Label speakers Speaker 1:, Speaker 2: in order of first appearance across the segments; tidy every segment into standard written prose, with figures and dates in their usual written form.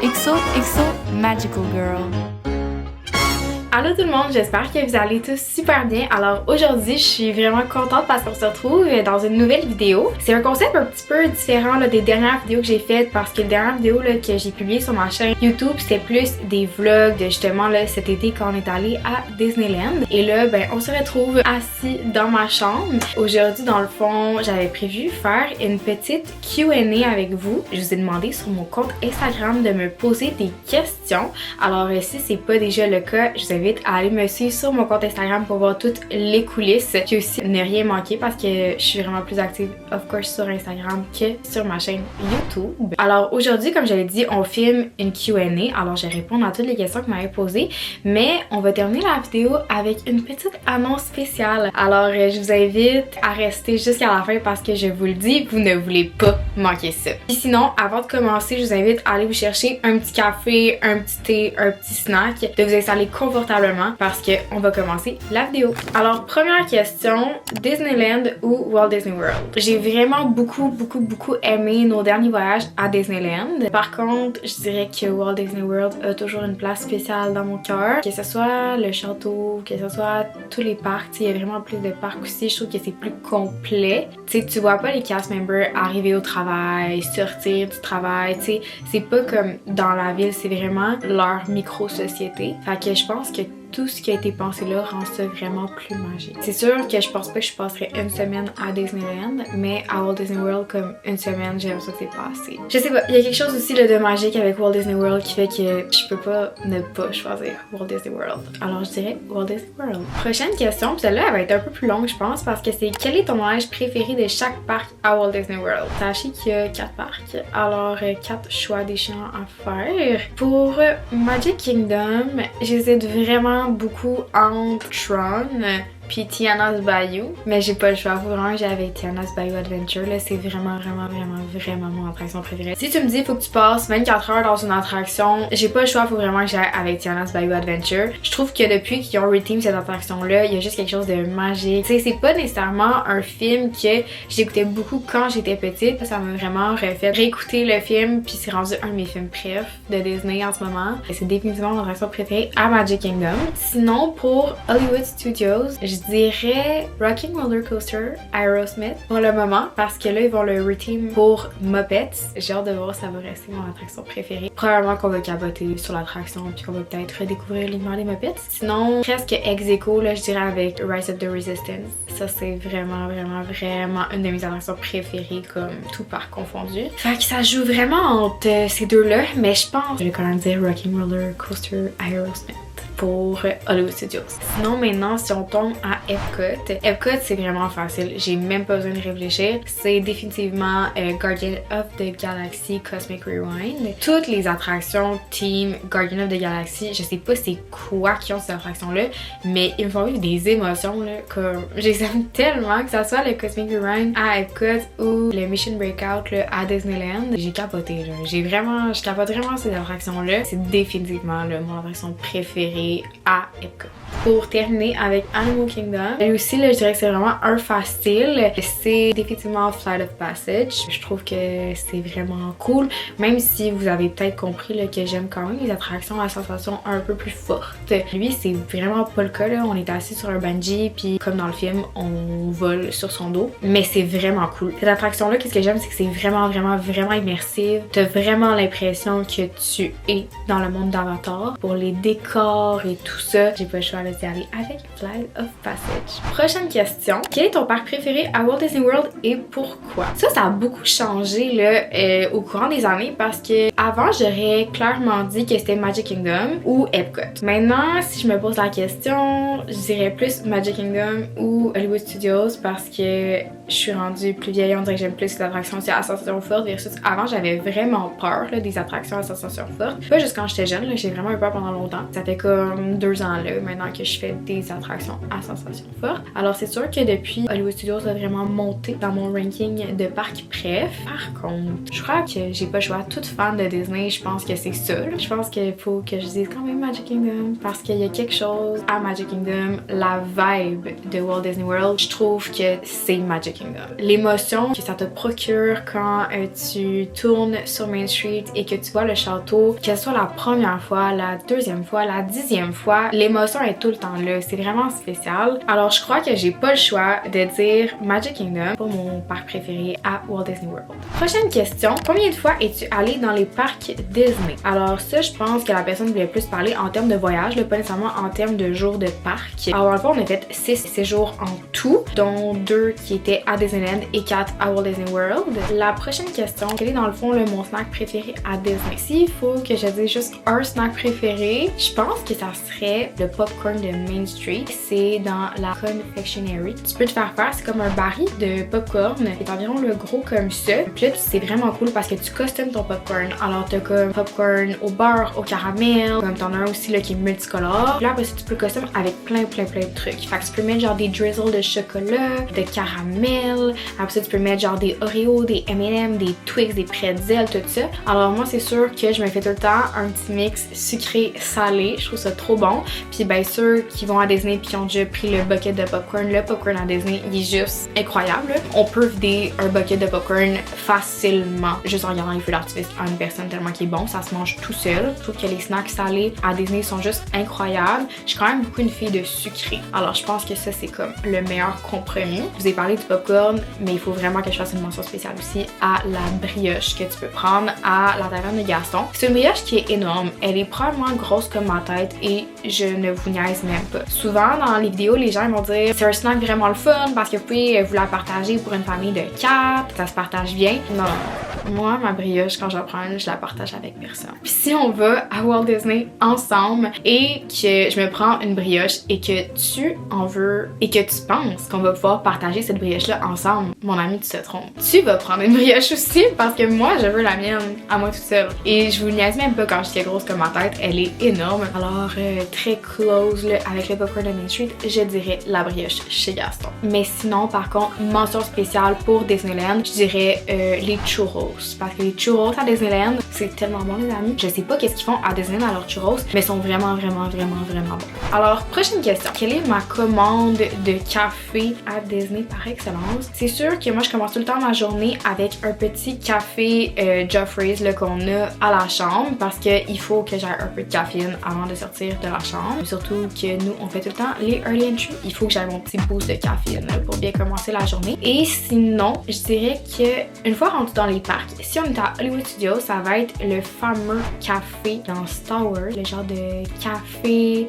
Speaker 1: XOXO Magical Girl.
Speaker 2: Allô tout le monde, j'espère que vous allez tous super bien. Alors aujourd'hui, je suis vraiment contente parce qu'on se retrouve dans une nouvelle vidéo. C'est un concept un petit peu différent là, des dernières vidéos que j'ai faites parce que les dernières vidéos là, que j'ai publiées sur ma chaîne YouTube, c'était plus des vlogs de justement là, cet été quand on est allé à Disneyland. Et là, ben, on se retrouve assis dans ma chambre. Aujourd'hui, dans le fond, j'avais prévu faire une petite Q&A avec vous. Je vous ai demandé sur mon compte Instagram de me poser des questions. Alors si c'est pas déjà le cas, je vous invite à aller me suivre sur mon compte Instagram pour voir toutes les coulisses. Puis aussi ne rien manquer parce que je suis vraiment plus active, of course, sur Instagram que sur ma chaîne YouTube. Alors aujourd'hui, comme je l'ai dit, on filme une Q&A. Alors je vais répondre à toutes les questions que vous m'avez posées. Mais on va terminer la vidéo avec une petite annonce spéciale. Alors je vous invite à rester jusqu'à la fin parce que je vous le dis, vous ne voulez pas manquer ça. Et sinon, avant de commencer, je vous invite à aller vous chercher un petit café, un petit thé, un petit snack, de vous installer confortablement parce qu'on va commencer la vidéo. Alors première question, Disneyland ou Walt Disney World? J'ai vraiment beaucoup aimé nos derniers voyages à Disneyland. Par contre, je dirais que Walt Disney World a toujours une place spéciale dans mon cœur. Que ce soit le château, que ce soit tous les parcs, il y a vraiment plus de parcs aussi. Je trouve que c'est plus complet. T'sais, tu vois pas les cast members arriver au travail, sortir du travail. C'est pas comme dans la ville, c'est vraiment leur micro-société. Fait que je pense que tout ce qui a été pensé là rend ça vraiment plus magique. C'est sûr que je pense pas que je passerais une semaine à Disneyland, mais à Walt Disney World, comme une semaine, j'aime ça que c'est passé. Je sais pas, il y a quelque chose aussi là, de magique avec Walt Disney World qui fait que je peux pas ne pas choisir Walt Disney World. Alors je dirais Walt Disney World. Prochaine question, puis celle-là elle va être un peu plus longue je pense parce que c'est quel est ton voyage préféré de chaque parc à Walt Disney World? Sachez qu'il y a 4 parcs, alors 4 choix déchirants à faire. Pour Magic Kingdom, j'hésite vraiment beaucoup entre Tron puis Tiana's Bayou, mais j'ai pas le choix. Vraiment, j'ai avec Tiana's Bayou Adventure, là, c'est vraiment mon attraction préférée. Si tu me dis faut que tu passes 24 heures dans une attraction, j'ai pas le choix, faut vraiment que j'aille avec Tiana's Bayou Adventure. Je trouve que depuis qu'ils ont reteam cette attraction-là, il y a juste quelque chose de magique. Tu sais, c'est pas nécessairement un film que j'écoutais beaucoup quand j'étais petite. Ça m'a vraiment refait réécouter le film, puis c'est rendu un de mes films préf de Disney en ce moment. C'est définitivement mon attraction préférée à Magic Kingdom. Sinon, pour Hollywood Studios, je dirais Rocking Roller Coaster Aerosmith pour le moment parce que là ils vont le reteam pour Muppets. J'ai hâte de voir, ça va rester mon attraction préférée. Probablement qu'on va capoter sur l'attraction puis qu'on va peut-être redécouvrir l'univers des Muppets. Sinon, presque ex-aequo, là je dirais avec Rise of the Resistance. Ça c'est vraiment une de mes attractions préférées comme tout parc confondu. Fait que ça joue vraiment entre ces deux-là, mais je pense je vais quand même dire Rocking Roller Coaster Aerosmith pour Hollywood Studios. Sinon maintenant si on tombe à Epcot c'est vraiment facile, j'ai même pas besoin de réfléchir, c'est définitivement Guardian of the Galaxy Cosmic Rewind. Toutes les attractions team Guardian of the Galaxy, je sais pas c'est quoi qui ont ces attractions là, mais ils me font vivre des émotions là, comme j'aime tellement, que ça soit le Cosmic Rewind à Epcot ou le Mission Breakout là, à Disneyland. J'ai capoté là, je capote vraiment ces attractions là, c'est définitivement là, mon attraction préférée à Epcot. Pour terminer avec Animal Kingdom, et aussi là je dirais que c'est vraiment un facile, c'est définitivement Flight of Passage. Je trouve que c'est vraiment cool, même si vous avez peut-être compris là, que j'aime quand même les attractions à sensation un peu plus forte. Lui c'est vraiment pas le cas là, on est assis sur un bungee puis comme dans le film on vole sur son dos, mais c'est vraiment cool. Cette attraction là, qu'est-ce que j'aime c'est que c'est vraiment immersive. T'as vraiment l'impression que tu es dans le monde d'Avatar. Pour les décors et tout ça, j'ai pas le choix d'y aller avec Flight of Passage. Prochaine question. Quel est ton parc préféré à Walt Disney World et pourquoi? Ça a beaucoup changé là, au courant des années parce que avant j'aurais clairement dit que c'était Magic Kingdom ou Epcot. Maintenant, si je me pose la question, je dirais plus Magic Kingdom ou Hollywood Studios parce que je suis rendue plus vieille, on dirait que j'aime plus les attractions à sensation forte versus avant j'avais vraiment peur là, des attractions à sensation forte. Pas juste quand j'étais jeune, j'ai vraiment eu peur pendant longtemps. Ça fait comme 2 ans là maintenant que que je fais des attractions à sensations fortes. Alors c'est sûr que depuis, Hollywood Studios a vraiment monté dans mon ranking de parcs préf. Par contre, je crois que j'ai pas le choix. Toute fan de Disney, je pense que c'est ça. Je pense qu'il faut que je dise quand même Magic Kingdom parce qu'il y a quelque chose à Magic Kingdom, la vibe de Walt Disney World, je trouve que c'est Magic Kingdom. L'émotion que ça te procure quand tu tournes sur Main Street et que tu vois le château, que ce soit la première fois, la deuxième fois, la 10e fois, l'émotion est tout le temps là. C'est vraiment spécial. Alors je crois que j'ai pas le choix de dire Magic Kingdom pour mon parc préféré à Walt Disney World. Prochaine question. Combien de fois es-tu allé dans les parcs Disney? Alors ça, je pense que la personne voulait plus parler en termes de voyage, pas nécessairement en termes de jours de parc. Alors en fait, on a fait 6 séjours en tout, dont 2 qui étaient à Disneyland et 4 à Walt Disney World. La prochaine question, quel est dans le fond mon snack préféré à Disney? S'il faut que je dise juste un snack préféré, je pense que ça serait le popcorn de Main Street. C'est dans la confectionery. Tu peux te faire c'est comme un baril de popcorn. C'est environ le gros comme ça. Puis là, c'est vraiment cool parce que tu customes ton popcorn. Alors t'as comme popcorn au beurre, au caramel, comme t'en as un aussi là qui est multicolore. Puis là après ça, tu peux le custom avec plein de trucs. Fait que tu peux mettre genre des drizzles de chocolat, de caramel. Après ça, tu peux mettre genre des Oreos, des M&M, des Twix, des pretzels, tout ça. Alors moi, c'est sûr que je me fais tout le temps un petit mix sucré-salé. Je trouve ça trop bon. Puis bien sûr, qui vont à Disney puis qui ont déjà pris le bucket de popcorn. Le popcorn à Disney, il est juste incroyable. On peut vider un bucket de popcorn facilement, juste en regardant les feux d'artifice à une personne tellement qu'il est bon. Ça se mange tout seul. Je trouve que les snacks salés à Disney sont juste incroyables. Je suis quand même beaucoup une fille de sucré. Alors je pense que ça, c'est comme le meilleur compromis. Je vous ai parlé du popcorn, mais il faut vraiment que je fasse une mention spéciale aussi à la brioche que tu peux prendre à la taverne de Gaston. C'est une brioche qui est énorme. Elle est probablement grosse comme ma tête et je ne vous niaise même pas. Souvent, dans les vidéos, les gens vont dire c'est un snack vraiment le fun parce que vous pouvez vous la partager pour une famille de 4, ça se partage bien. Non. Moi, ma brioche, quand j'en prends une, je la partage avec personne. Puis si on va à Walt Disney ensemble et que je me prends une brioche et que tu en veux et que tu penses qu'on va pouvoir partager cette brioche-là ensemble, mon ami, tu te trompes. Tu vas prendre une brioche aussi parce que moi, je veux la mienne à moi toute seule. Et je vous niaise même pas quand je dis grosse comme ma tête, elle est énorme. Alors, très close là, avec le popcorn de Main Street, je dirais la brioche chez Gaston. Mais sinon, par contre, mention spéciale pour Disneyland, je dirais les churros. Parce que les churros à Disneyland, c'est tellement bon les amis. Je sais pas qu'est-ce qu'ils font à Disneyland à leurs churros, mais ils sont vraiment bons. Alors, prochaine question. Quelle est ma commande de café à Disney par excellence? C'est sûr que moi, je commence tout le temps ma journée avec un petit café Joffrey's qu'on a à la chambre parce qu'il faut que j'aie un peu de caféine avant de sortir de la chambre. Surtout que nous, on fait tout le temps les early entry. Il faut que j'aie mon petit boost de caféine pour bien commencer la journée. Et sinon, je dirais que une fois rendu dans les parcs, si on est à Hollywood Studios, ça va être le fameux café dans Star Wars. Le genre de café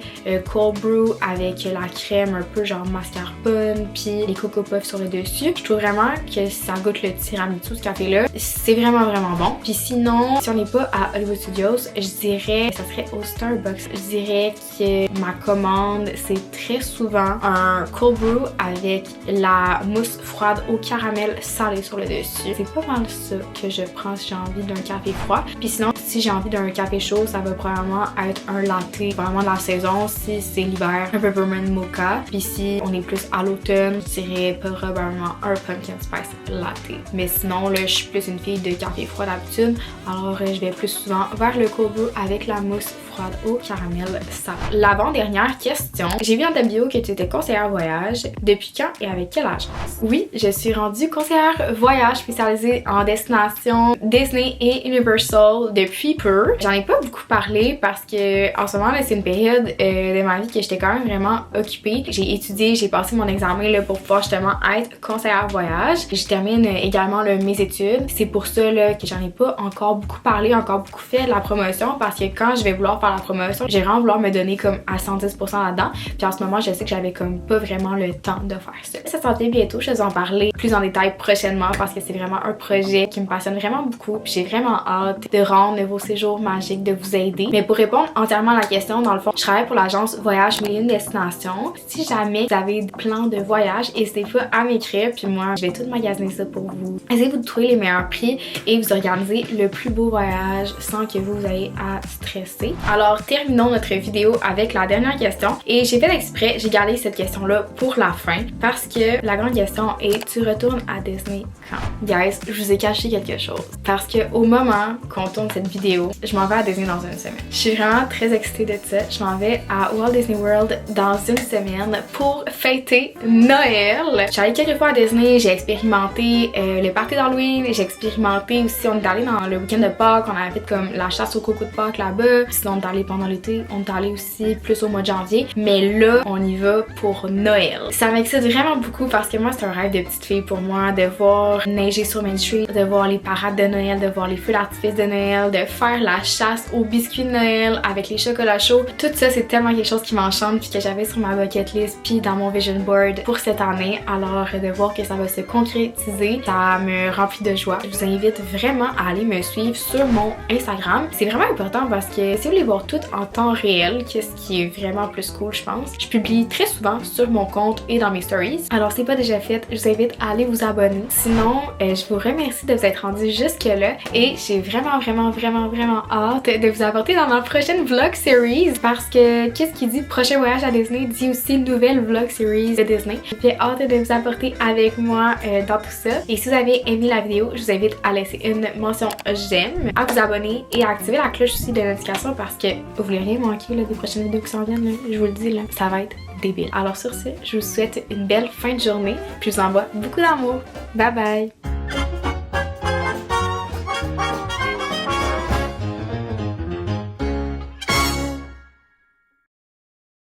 Speaker 2: cold brew avec la crème un peu genre mascarpone puis les Coco Puffs sur le dessus. Je trouve vraiment que ça goûte le tiramisu, ce café-là. C'est vraiment bon. Puis sinon, si on n'est pas à Hollywood Studios, je dirais ça serait au Starbucks. Je dirais que ma commande, c'est très souvent un cold brew avec la mousse froide au caramel salé sur le dessus. C'est pas mal ça que je prends si j'ai envie d'un café froid. Puis sinon, si j'ai envie d'un café chaud, ça va probablement être un latte vraiment de la saison. Si c'est l'hiver, un peppermint mocha. Puis si on est plus à l'automne, je dirais probablement un pumpkin spice latte. Mais sinon, là, je suis plus une fille de café froid d'habitude. Alors, je vais plus souvent vers le cold brew avec la mousse froide au caramel salé. L'avant-dernière question. J'ai vu dans ta bio que tu étais conseillère voyage. Depuis quand et avec quelle agence? Oui, je suis rendue conseillère voyage spécialisée en destination Disney et Universal depuis peu. J'en ai pas beaucoup parlé parce que en ce moment, c'est une période de ma vie que j'étais quand même vraiment occupée. J'ai étudié, j'ai passé mon examen là, pour pouvoir justement être conseillère voyage. Je termine également là, mes études. C'est pour ça là, que j'en ai pas encore beaucoup parlé, encore beaucoup fait de la promotion parce que quand je vais vouloir faire la promotion, j'ai vraiment vouloir me donner comme à 110% là-dedans. Puis en ce moment, je sais que j'avais comme pas vraiment le temps de faire ça. Ça s'en vient bientôt, je vais en parler plus en détail prochainement parce que c'est vraiment un projet qui me passionne vraiment beaucoup. J'ai vraiment hâte de rendre vos séjours magiques, de vous aider. Mais pour répondre entièrement à la question, dans le fond, je travaille pour l'agence Voyage Mille Destinations. Si jamais vous avez des plans de voyage, n'hésitez pas à m'écrire, puis moi, je vais tout magasiner ça pour vous. Essayez-vous de trouver les meilleurs prix et vous organiser le plus beau voyage sans que vous ayez à stresser. Alors, terminons notre vidéo avec la dernière question. Et j'ai fait exprès, j'ai gardé cette question-là pour la fin parce que la grande question est: tu retournes à Disney quand? Guys, je vous ai caché quelque chose. Parce que au moment qu'on tourne cette vidéo, je m'en vais à Disney dans une semaine. Je suis vraiment très excitée de ça. Je m'en vais à Walt Disney World dans une semaine pour fêter Noël. J'allais quelques fois à Disney, j'ai expérimenté le party d'Halloween, j'ai expérimenté aussi, on est allé dans le week-end de Pâques, on avait fait comme la chasse au coco de Pâques là-bas. Sinon on est allé pendant l'été, on est allé aussi plus au mois de janvier. Mais là, on y va pour Noël. Ça m'excite vraiment beaucoup parce que moi, c'est un rêve de petite fille pour moi de voir neiger sur Main Street, de voir les parades de Noël, de voir les feux d'artifice de Noël, de faire la chasse aux biscuits de Noël avec les chocolats chauds. Tout ça, c'est tellement quelque chose qui m'enchante puis que j'avais sur ma bucket list puis dans mon vision board pour cette année. Alors de voir que ça va se concrétiser, ça me remplit de joie. Je vous invite vraiment à aller me suivre sur mon Instagram. C'est vraiment important parce que si vous voulez voir tout en temps réel, qu'est-ce qui est vraiment plus cool, je pense, je publie très souvent sur mon compte et dans mes stories. Alors si c'est pas déjà fait, je vous invite à aller vous abonner. Sinon, je vous remercie de vous être rendu jusque là et j'ai vraiment hâte de vous apporter dans ma prochaine vlog series parce que qu'est-ce qui dit prochain voyage à Disney dit aussi nouvelle vlog series de Disney. J'ai hâte de vous apporter avec moi dans tout ça. Et si vous avez aimé la vidéo, je vous invite à laisser une mention j'aime, à vous abonner et à activer la cloche aussi de notification parce que vous voulez rien manquer là, des prochaines vidéos qui s'en viennent là. Je vous le dis là, ça va être débile. Alors sur ce, je vous souhaite une belle fin de journée puis je vous envoie beaucoup d'amour. Bye bye!